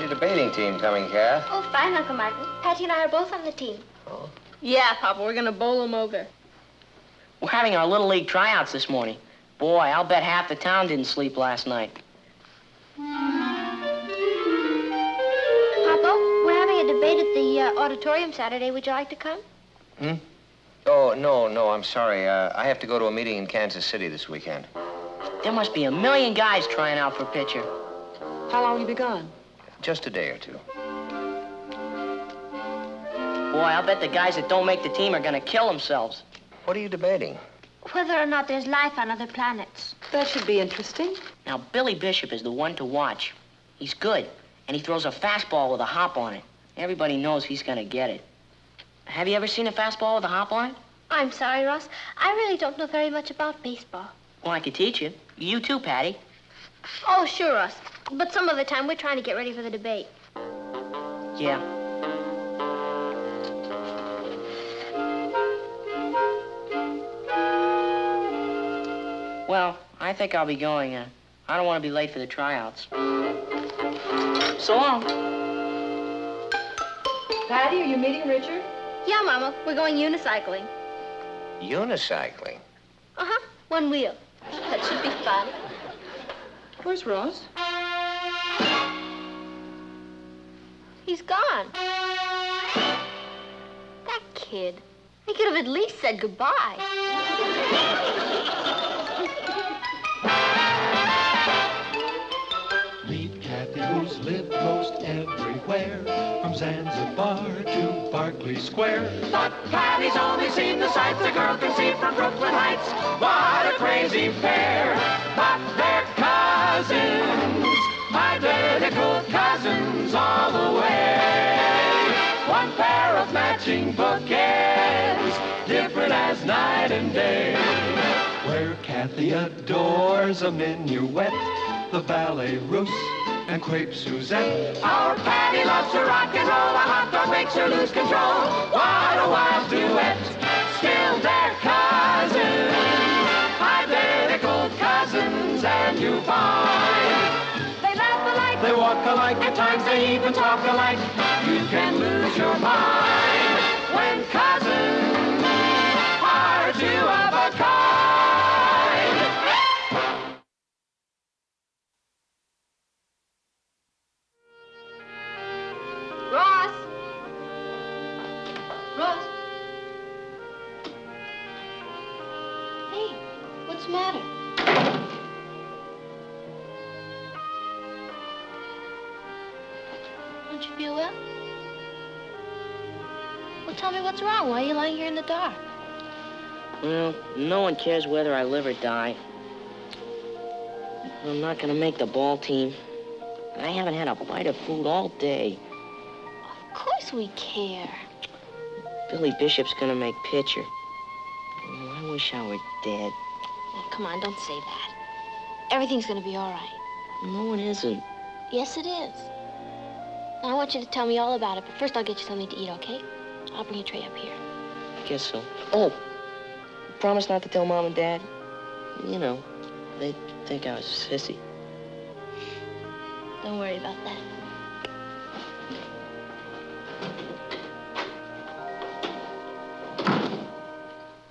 How's your debating team coming, Kath? Oh, fine, Uncle Martin. Patty and I are both on the team. Oh. Yeah, Papa, we're gonna bowl them over. We're having our Little League tryouts this morning. Boy, I'll bet half the town didn't sleep last night. Papa, we're having a debate at the auditorium Saturday. Would you like to come? Hmm? Oh, no, I'm sorry. I have to go to a meeting in Kansas City this weekend. There must be 1 million guys trying out for pitcher. How long will you be gone? Just a day or two. Boy, I'll bet the guys that don't make the team are gonna kill themselves. What are you debating? Whether or not there's life on other planets. That should be interesting. Now, Billy Bishop is the one to watch. He's good, and he throws a fastball with a hop on it. Everybody knows he's gonna get it. Have you ever seen a fastball with a hop on it? I'm sorry, Ross. I really don't know very much about baseball. Well, I could teach you. You too, Patty. Oh, sure, Ross. But some other time, we're trying to get ready for the debate. Yeah. Well, I think I'll be going. I don't want to be late for the tryouts. So long. Patty, are you meeting Richard? Yeah, Mama. We're going unicycling. Unicycling? Uh-huh. One wheel. That should be fun. Where's Ross? He's gone. That kid. He could have at least said goodbye. Meet Kathy, who's lived most everywhere, from Zanzibar to Berkeley Square. But Kathy's only seen the sights a girl can see from Brooklyn Heights. What a crazy pair! But they're cousins, identical cousins all the way. One pair of matching bookends, different as night and day. Where Kathy adores a minuet, the ballet russe, and crepe Suzette. Our Patty loves to rock and roll, a hot dog makes her lose control. What a wild duet, still they're cousins, identical cousins, and you find they laugh alike, they walk alike, at times they even talk alike. You can lose your mind when cousins are two of a kind. Ross! Ross! Hey, what's the matter? Don't you feel well? Well, tell me what's wrong. Why are you lying here in the dark? Well, no one cares whether I live or die. I'm not gonna make the ball team. I haven't had a bite of food all day. Of course we care. Billy Bishop's gonna make pitcher. Oh, I wish I were dead. Oh, come on, don't say that. Everything's gonna be all right. No, it isn't. Yes, it is. Now, I want you to tell me all about it, but first I'll get you something to eat, okay? I'll bring a tray up here. I guess so. Oh, promise not to tell Mom and Dad. You know, they'd think I was a sissy. Don't worry about that.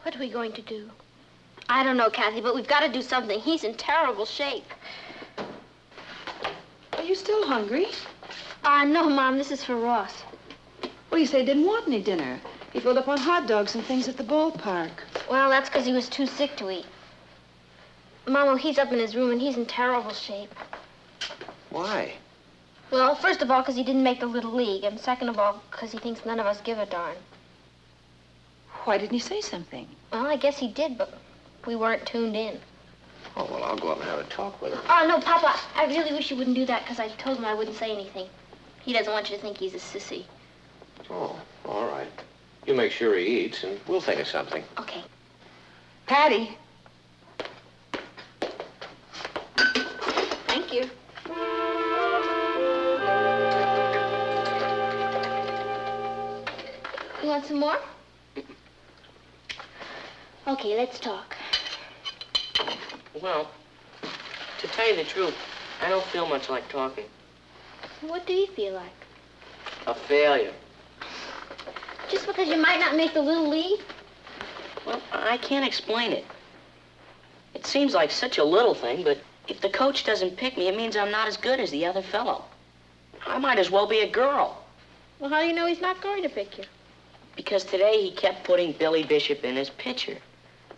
What are we going to do? I don't know, Kathy, but we've got to do something. He's in terrible shape. Are you still hungry? No, Mom, this is for Ross. Well, you say he didn't want any dinner. He filled up on hot dogs and things at the ballpark. Well, that's because he was too sick to eat. Mama, he's up in his room and he's in terrible shape. Why? Well, first of all, because he didn't make the Little League, and second of all, because he thinks none of us give a darn. Why didn't he say something? Well, I guess he did, but we weren't tuned in. Oh, well, I'll go up and have a talk with him. Oh, no, Papa, I really wish you wouldn't do that, because I told him I wouldn't say anything. He doesn't want you to think he's a sissy. Oh, all right. You make sure he eats, and we'll think of something. Okay. Patty. Thank you. You want some more? Okay, let's talk. Well, to tell you the truth, I don't feel much like talking. What did he feel like? A failure. Just because you might not make the Little League? Well, I can't explain it. It seems like such a little thing, but if the coach doesn't pick me, it means I'm not as good as the other fellow. I might as well be a girl. Well, how do you know he's not going to pick you? Because today he kept putting Billy Bishop in as pitcher.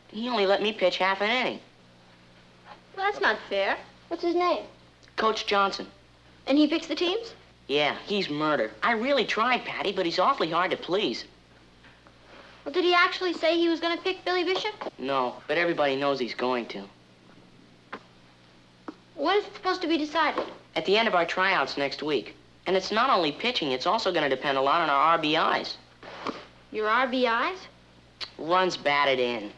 He only let me pitch half an inning. Well, that's not fair. What's his name? Coach Johnson. And he picks the teams? Yeah, he's murder. I really tried, Patty, but he's awfully hard to please. Well, did he actually say he was going to pick Billy Bishop? No, but everybody knows he's going to. When is it supposed to be decided? At the end of our tryouts next week. And it's not only pitching, it's also going to depend a lot on our RBIs. Your RBIs? Runs batted in.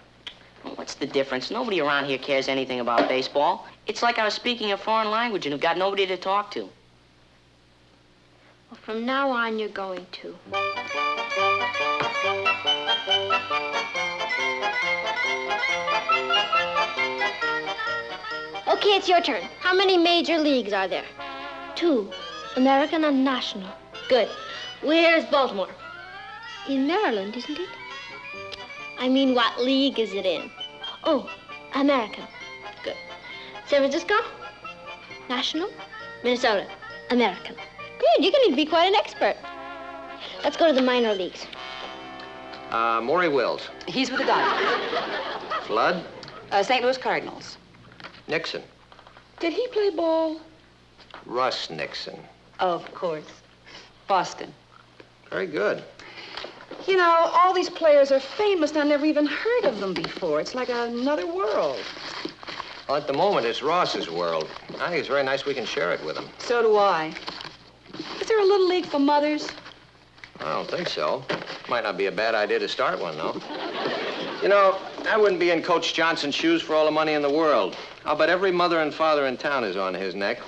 Well, what's the difference? Nobody around here cares anything about baseball. It's like I was speaking a foreign language and have got nobody to talk to. Well, from now on, you're going to. Okay, it's your turn. How many major leagues are there? 2. American and National. Good. Where's Baltimore? In Maryland, isn't it? I mean, what league is it in? Oh, American. Good. San Francisco? National? Minnesota? American. Good, you're going to be quite an expert. Let's go to the minor leagues. Maury Wills. He's with the Dodgers. Flood. St. Louis Cardinals. Nixon. Did he play ball? Russ Nixon. Of course. Boston. Very good. You know, all these players are famous, and I never even heard of them before. It's like another world. Well, at the moment, it's Ross's world. I think it's very nice we can share it with him. So do I. Is there a little league for mothers? I don't think so. Might not be a bad idea to start one, though. You know, I wouldn't be in Coach Johnson's shoes for all the money in the world. I'll bet every mother and father in town is on his neck.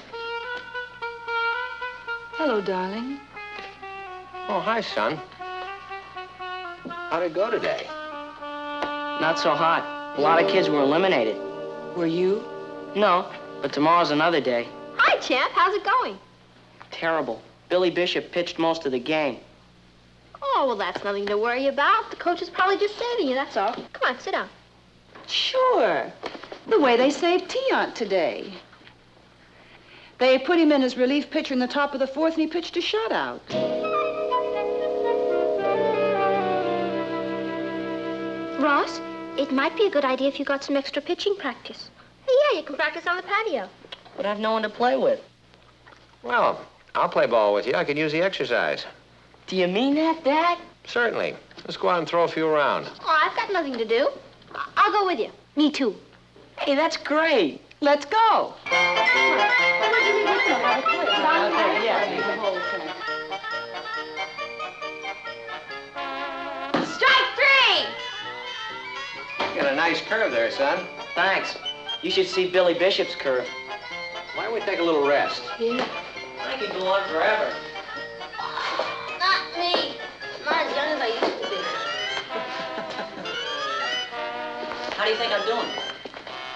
Hello, darling. Oh, hi, son. How'd it go today? Not so hot. A lot of kids were eliminated. Were you? No, but tomorrow's another day. Hi, champ. How's it going? Terrible. Billy Bishop pitched most of the game. Oh, well, that's nothing to worry about. The coach is probably just saving you, that's all. Come on, sit down. Sure. The way they saved Tiant today. They put him in as relief pitcher in the top of the 4th, and he pitched a shutout. Ross, it might be a good idea if you got some extra pitching practice. Hey, yeah, you can practice on the patio. But I've no one to play with. Well, I'll play ball with you. I could use the exercise. Do you mean that, Dad? Certainly. Let's go out and throw a few around. Oh, I've got nothing to do. I'll go with you. Me too. Hey, that's great. Let's go. Strike 3! You got a nice curve there, son. Thanks. You should see Billy Bishop's curve. Why don't we take a little rest? Yeah. I could go on forever. Not me. I'm not as young as I used to be. How do you think I'm doing?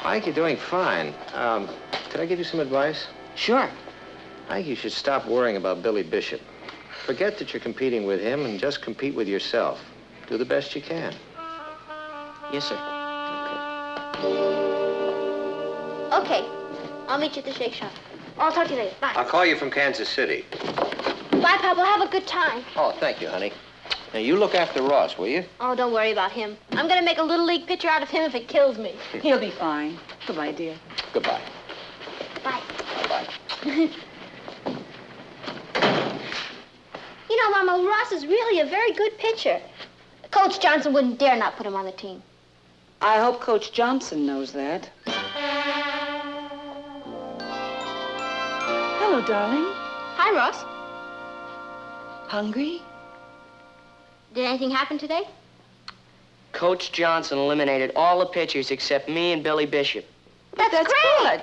I think you're doing fine. Could I give you some advice? Sure. I think you should stop worrying about Billy Bishop. Forget that you're competing with him and just compete with yourself. Do the best you can. Yes, sir. Okay. I'll meet you at the Shake Shack. I'll talk to you later. Bye. I'll call you from Kansas City. Bye, Papa. Have a good time. Oh, thank you, honey. Now, you look after Ross, will you? Oh, don't worry about him. I'm going to make a Little League pitcher out of him if it kills me. He'll be fine. Goodbye, dear. Goodbye. Bye. Bye-bye. You know, Mama, Ross is really a very good pitcher. Coach Johnson wouldn't dare not put him on the team. I hope Coach Johnson knows that. Hello, darling. Hi, Ross. Hungry? Did anything happen today? Coach Johnson eliminated all the pitchers except me and Billy Bishop. That's great. good.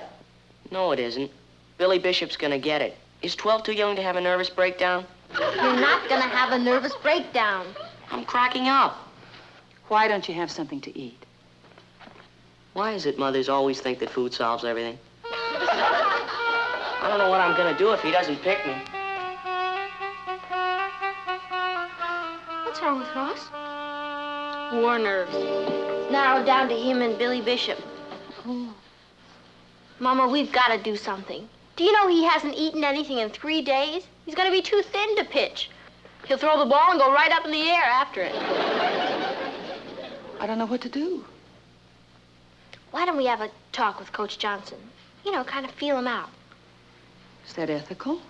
No, it isn't. Billy Bishop's gonna get it. Is 12 too young to have a nervous breakdown? You're not going to have a nervous breakdown. I'm cracking up. Why don't you have something to eat? Why is it mothers always think that food solves everything? I don't know what I'm gonna do if he doesn't pick me. wrong with Ross? War nerves. It's narrowed down to him and Billy Bishop. Oh. Mama, we've got to do something. Do you know he hasn't eaten anything in 3 days? He's going to be too thin to pitch. He'll throw the ball and go right up in the air after it. I don't know what to do. Why don't we have a talk with Coach Johnson? You know, kind of feel him out. Is that ethical?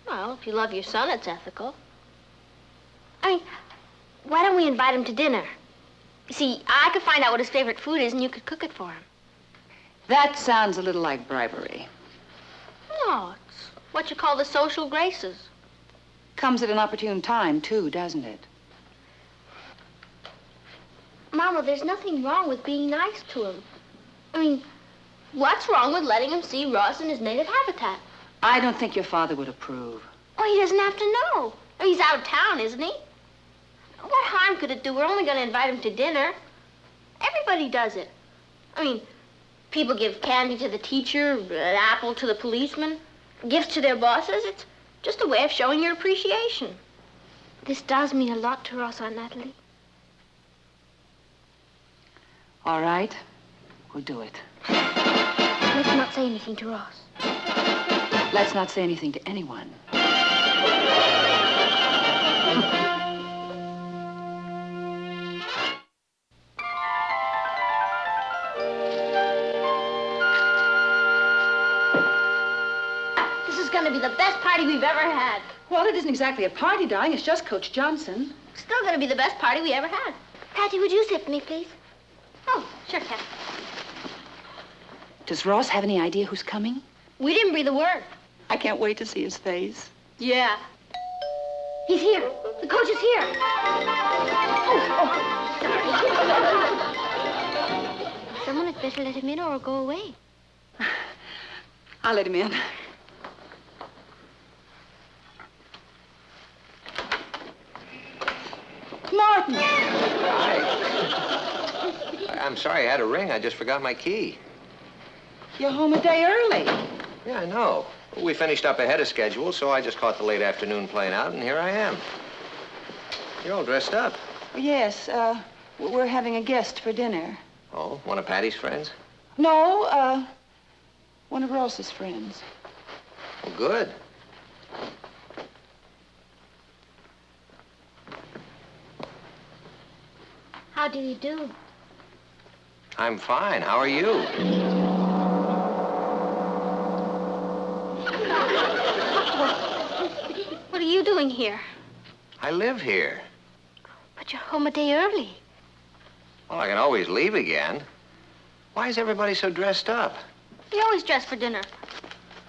Well, if you love your son, it's ethical. I mean, why don't we invite him to dinner? You see, I could find out what his favorite food is, and you could cook it for him. That sounds a little like bribery. No, it's what you call the social graces. Comes at an opportune time, too, doesn't it? Mama, there's nothing wrong with being nice to him. I mean, what's wrong with letting him see Ross in his native habitat? I don't think your father would approve. Oh, he doesn't have to know. Oh, he's out of town, isn't he? What harm could it do? We're only going to invite him to dinner. Everybody does it. I mean, people give candy to the teacher, an apple to the policeman, gifts to their bosses. It's just a way of showing your appreciation. This does mean a lot to Ross, Aunt Natalie. All right, we'll do it. Let's not say anything to Ross. Let's not say anything to anyone. This is going to be the best party we've ever had. Well, it isn't exactly a party, darling. It's just Coach Johnson. Still going to be the best party we ever had. Patty, would you sit for me, please? Oh, sure, Cat. Does Ross have any idea who's coming? We didn't breathe a word. I can't wait to see his face. Yeah. He's here. The coach is here. Someone had better let him in or go away. I'll let him in. Martin! I'm sorry I had a ring. I just forgot my key. You're home a day early. Yeah, I know. We finished up ahead of schedule, so I just caught the late afternoon plane out, and here I am. You're all dressed up. Yes, we're having a guest for dinner. Oh, one of Patty's friends? No, one of Ross's friends. Well, good. How do you do? I'm fine. How are you? What are you doing here? I live here. But you're home a day early. Well, I can always leave again. Why is everybody so dressed up? You always dress for dinner.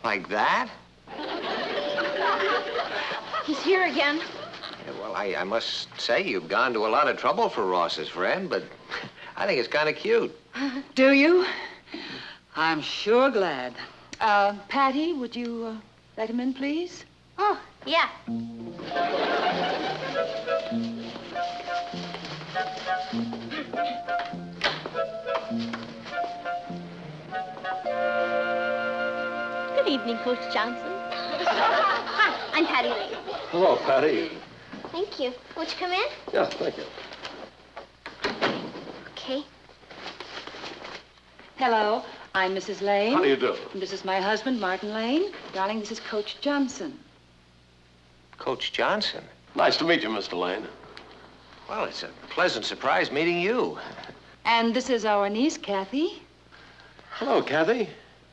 Like that? He's here again. Yeah, well, I must say you've gone to a lot of trouble for Ross's friend, but I think it's kind of cute. Do you? I'm sure glad. Patty, would you let him in, please? Oh, yeah. Good evening, Coach Johnson. Hi, I'm Patty Lee. Hello, Patty. Thank you. Won't you come in? Yeah, thank you. Okay. Hello, I'm Mrs. Lane. How do you do? And this is my husband, Martin Lane. Darling, this is Coach Johnson. Coach Johnson? Nice to meet you, Mr. Lane. Well, it's a pleasant surprise meeting you. And this is our niece, Kathy. Hello, Kathy.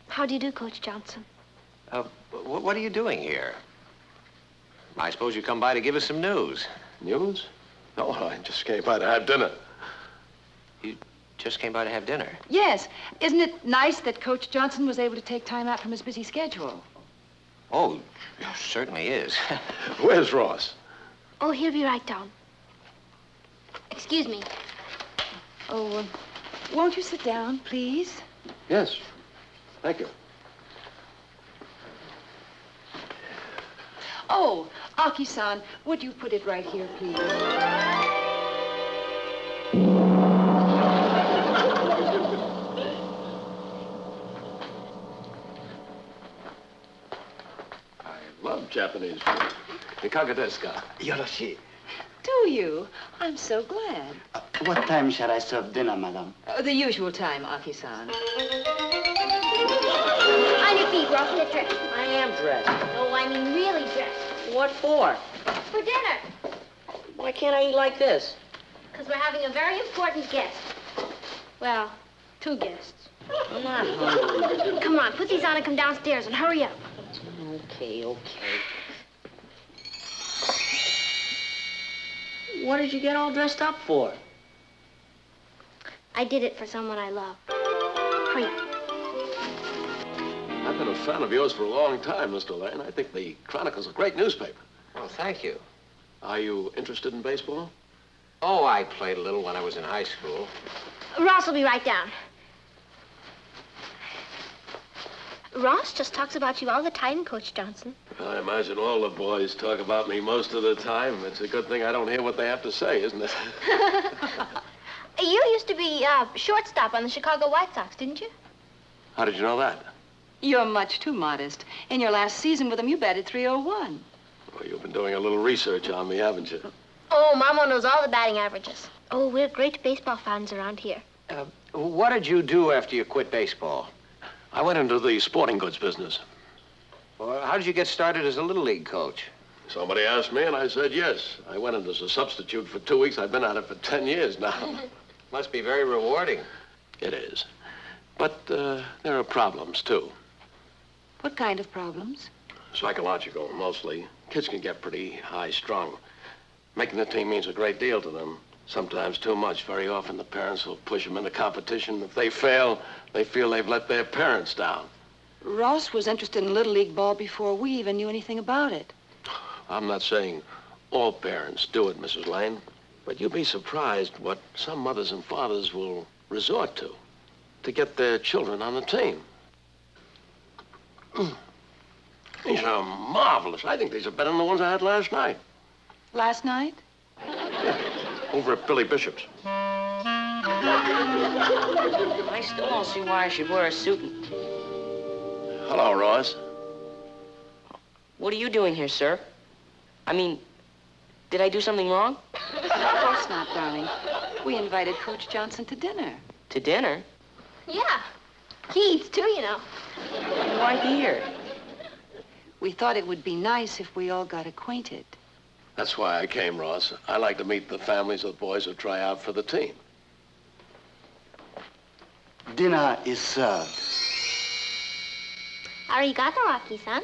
How do you do, Coach Johnson? What are you doing here? I suppose you come by to give us some news. News? No, I just came by to have dinner. You just came by to have dinner. Yes. Isn't it nice that Coach Johnson was able to take time out from his busy schedule? Oh, certainly is. Where's Ross? Oh, he'll be right down. Excuse me. Oh, won't you sit down, please? Yes. Thank you. Oh, Aki-san, would you put it right here, please? I love Japanese food. Ikaga desu ka? よろしい。Do you? I'm so glad. What time shall I serve dinner, madam? The usual time, Aki-san. On your feet, Ross, get dressed. I am dressed. No, I mean really dressed. What for? For dinner. Why can't I eat like this? Because we're having a very important guest. Well, 2 guests. I'm not hungry. Come on, put these on and come downstairs and hurry up. Okay. What did you get all dressed up for? I did it for someone I love. Hurry up. I've been a fan of yours for a long time, Mr. Lane. I think the Chronicle's a great newspaper. Oh, thank you. Are you interested in baseball? Oh, I played a little when I was in high school. Ross will be right down. Ross just talks about you all the time, Coach Johnson. I imagine all the boys talk about me most of the time. It's a good thing I don't hear what they have to say, isn't it? You used to be shortstop on the Chicago White Sox, didn't you? How did you know that? You're much too modest. In your last season with them, you batted .301. Well, you've been doing a little research on me, haven't you? Oh, Mama knows all the batting averages. Oh, we're great baseball fans around here. What did you do after you quit baseball? I went into the sporting goods business. Well, how did you get started as a Little League coach? Somebody asked me, and I said yes. I went in as a substitute for 2 weeks. I've been at it for 10 years now. Must be very rewarding. It is. But there are problems, too. What kind of problems? Psychological, mostly. Kids can get pretty high-strung. Making the team means a great deal to them. Sometimes too much. Very often the parents will push them into competition. If they fail, they feel they've let their parents down. Ross was interested in Little League ball before we even knew anything about it. I'm not saying all parents do it, Mrs. Lane, but you'd be surprised what some mothers and fathers will resort to get their children on the team. These are marvelous. I think these are better than the ones I had last night. Last night? Over at Billy Bishop's. I still don't see why I should wear a suit. Hello, Ross. What are you doing here, sir? I mean, did I do something wrong? Of course not, darling. We invited Coach Johnson to dinner. To dinner? Yeah. He eats too, you know. Why here? We thought it would be nice if we all got acquainted. That's why I came, Ross. I like to meet the families of the boys who try out for the team. Dinner is served. Arigato, Aki-san.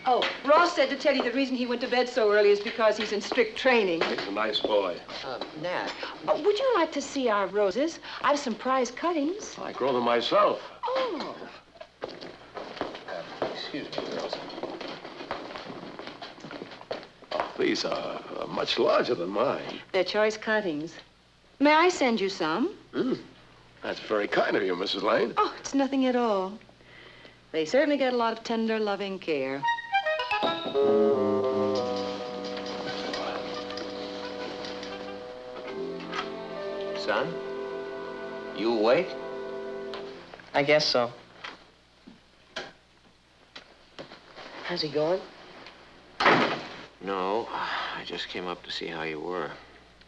Oh, Ross said to tell you the reason he went to bed so early is because he's in strict training. He's a nice boy. Nat. Oh, would you like to see our roses? I have some prize cuttings. I grow them myself. Oh. Excuse me, girls. These are much larger than mine. They're choice cuttings. May I send you some? That's very kind of you, Mrs. Lane. Oh, it's nothing at all. They certainly get a lot of tender, loving care. Son, you awake? I guess so. How's he going? No, I just came up to see how you were.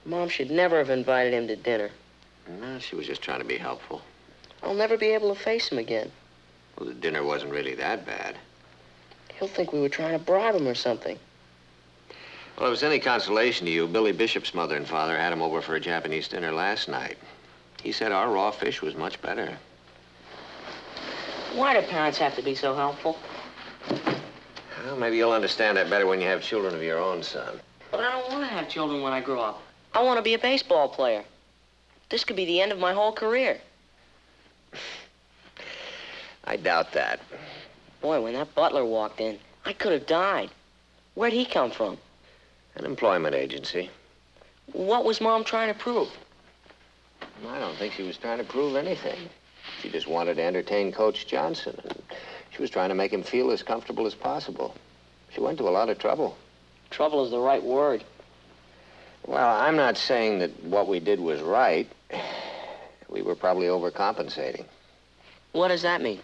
Mom should never have invited him to dinner. No, she was just trying to be helpful. I'll never be able to face him again. Well, the dinner wasn't really that bad. He'll think we were trying to bribe him or something. Well, if it's any consolation to you, Billy Bishop's mother and father had him over for a Japanese dinner last night. He said our raw fish was much better. Why do parents have to be so helpful? Well, maybe you'll understand that better when you have children of your own, son. But I don't want to have children when I grow up. I want to be a baseball player. This could be the end of my whole career. I doubt that. Boy, when that butler walked in, I could have died. Where'd he come from? An employment agency. What was Mom trying to prove? I don't think she was trying to prove anything. She just wanted to entertain Coach Johnson, and she was trying to make him feel as comfortable as possible. She went to a lot of trouble. Trouble is the right word. Well, I'm not saying that what we did was right. We were probably overcompensating. What does that mean?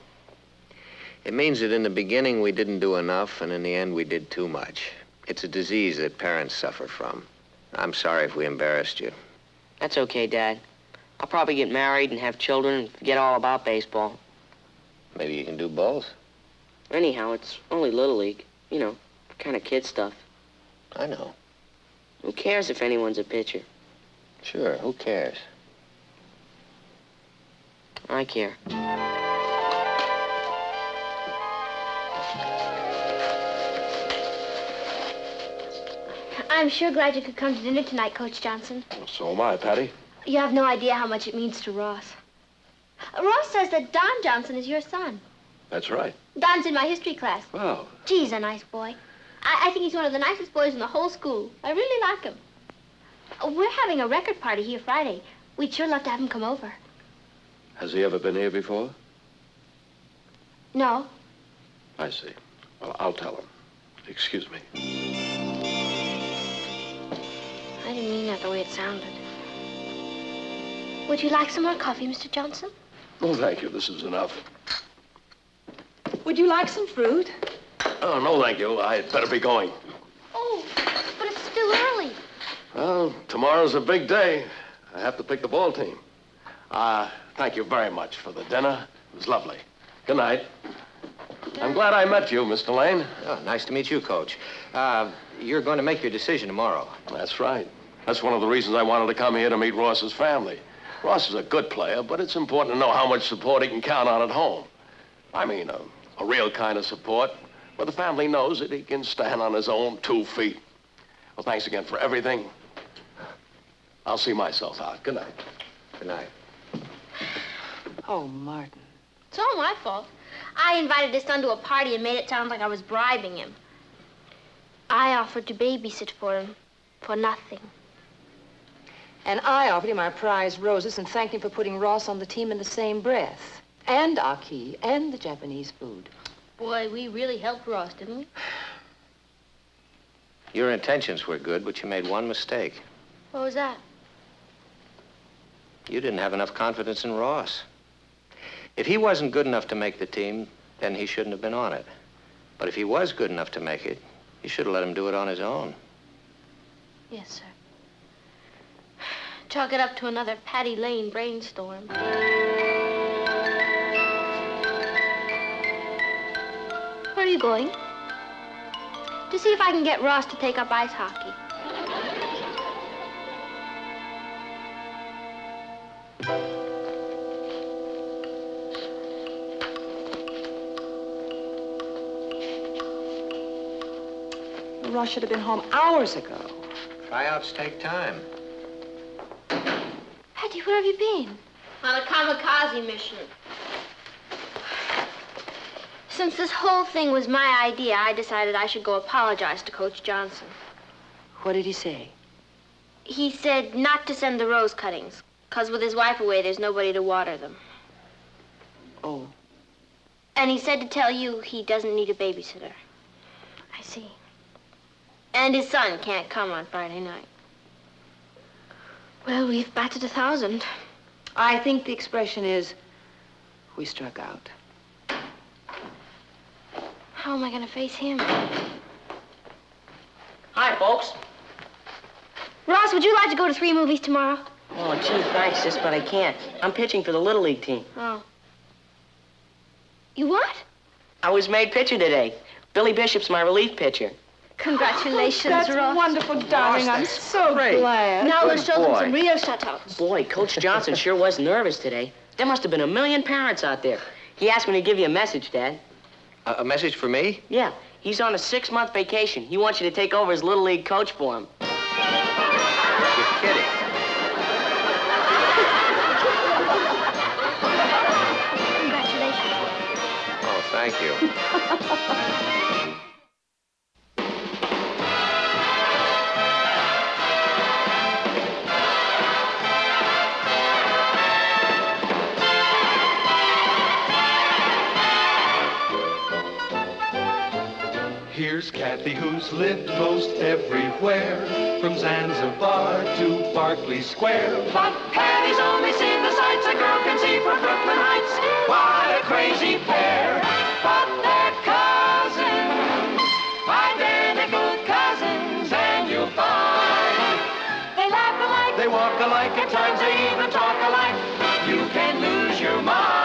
It means that in the beginning we didn't do enough, and in the end we did too much. It's a disease that parents suffer from. I'm sorry if we embarrassed you. That's okay, Dad. I'll probably get married and have children and forget all about baseball. Maybe you can do both. Anyhow, it's only Little League. You know, kind of kid stuff. I know. Who cares if anyone's a pitcher? Sure, who cares? I care. I'm sure glad you could come to dinner tonight, Coach Johnson. Well, so am I, Patty. You have no idea how much it means to Ross. Ross says that Don Johnson is your son. That's right. Don's in my history class. Wow. Gee, he's a nice boy. I think he's one of the nicest boys in the whole school. I really like him. We're having a record party here Friday. We'd sure love to have him come over. Has he ever been here before? No. I see. Well, I'll tell him. Excuse me. I didn't mean that the way it sounded. Would you like some more coffee, Mr. Johnson? Oh, thank you. This is enough. Would you like some fruit? Oh, no, thank you. I'd better be going. Oh, but it's still early. Well, tomorrow's a big day. I have to pick the ball team. Thank you very much for the dinner. It was lovely. Good night. I'm glad I met you, Mr. Lane. Oh, nice to meet you, Coach. You're going to make your decision tomorrow. That's right. That's one of the reasons I wanted to come here to meet Ross's family. Ross is a good player, but it's important to know how much support he can count on at home. I mean, a real kind of support where the family knows that he can stand on his own 2 feet. Well, thanks again for everything. I'll see myself out. Good night. Good night. Oh, Martin. It's all my fault. I invited his son to a party and made it sound like I was bribing him. I offered to babysit for him for nothing. And I offered him our prize roses and thanked him for putting Ross on the team in the same breath. And Aki, and the Japanese food. Boy, we really helped Ross, didn't we? Your intentions were good, but you made one mistake. What was that? You didn't have enough confidence in Ross. If he wasn't good enough to make the team, then he shouldn't have been on it. But if he was good enough to make it, you should have let him do it on his own. Yes, sir. Chalk it up to another Patty Lane brainstorm. Where are you going? To see if I can get Ross to take up ice hockey. Ross should have been home hours ago. Tryouts take time. Patty, where have you been? On a kamikaze mission. Since this whole thing was my idea, I decided I should go apologize to Coach Johnson. What did he say? He said not to send the rose cuttings, 'cause with his wife away, there's nobody to water them. Oh. And he said to tell you he doesn't need a babysitter. I see. And his son can't come on Friday night. Well, we've batted 1,000. I think the expression is, we struck out. How am I going to face him? Hi, folks. Ross, would you like to go to 3 movies tomorrow? Oh, gee, thanks, sis, but I can't. I'm pitching for the Little League team. Oh. You what? I was made pitcher today. Billy Bishop's my relief pitcher. Congratulations, That's Ross. wonderful, darling. I'm that's so great. glad. Now let's show them boy. some real shutouts. Boy, Coach Johnson sure was nervous today. There must have been 1,000,000 parents out there. He asked me to give you a message, Dad. A message for me? Yeah, he's on a 6-month vacation. He wants you to take over as Little League coach for him. You're kidding. Congratulations. Oh, thank you. Here's Kathy, who's lived most everywhere, from Zanzibar to Berkeley Square. But Patty's only seen the sights a girl can see from Brooklyn Heights. What a crazy pair! But walk alike, at times they even talk alike. You can lose your mind.